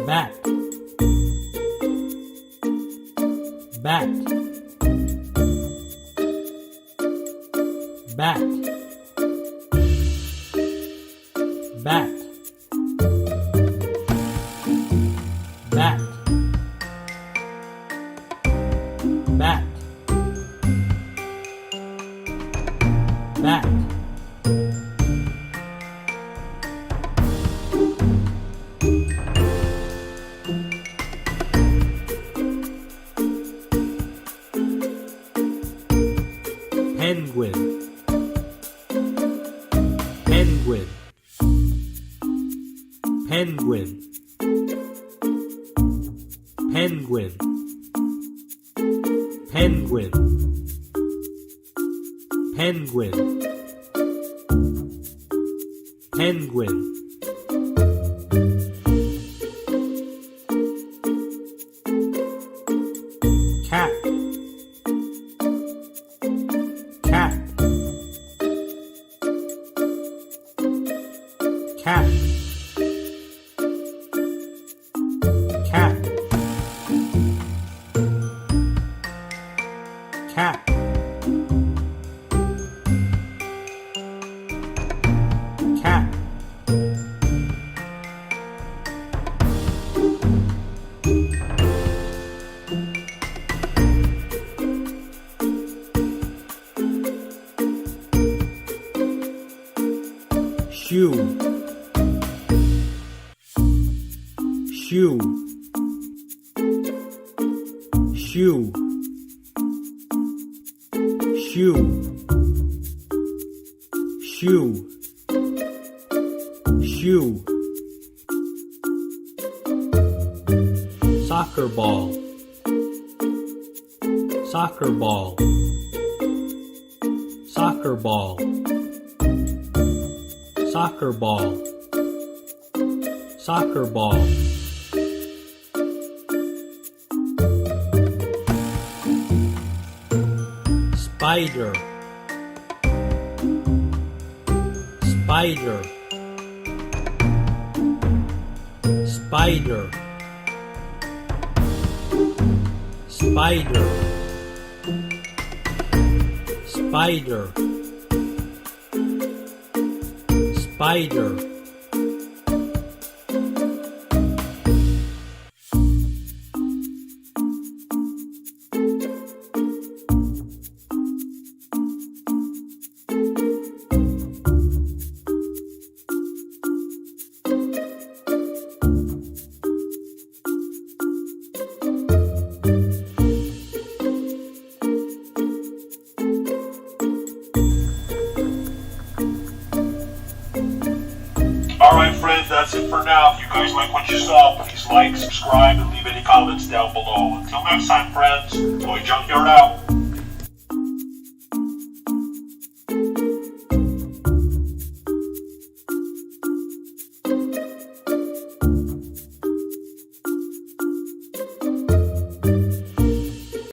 bat, bat, bat, bat, bat, bat, bat, penguin, penguin, penguin, penguin, penguin, penguin, penguin, cat, cat, cat, cat, cat, cat, shoe, shoe, shoe, shoe, shoe, shoe, soccer ball, soccer ball, soccer ball, soccer ball, soccer ball, spider, spider, spider, spider, spider, spider, Alright friends, that's it for now. If you guys like what you saw, please like, subscribe, and leave any comments down below. Until next time friends, Junkyard out.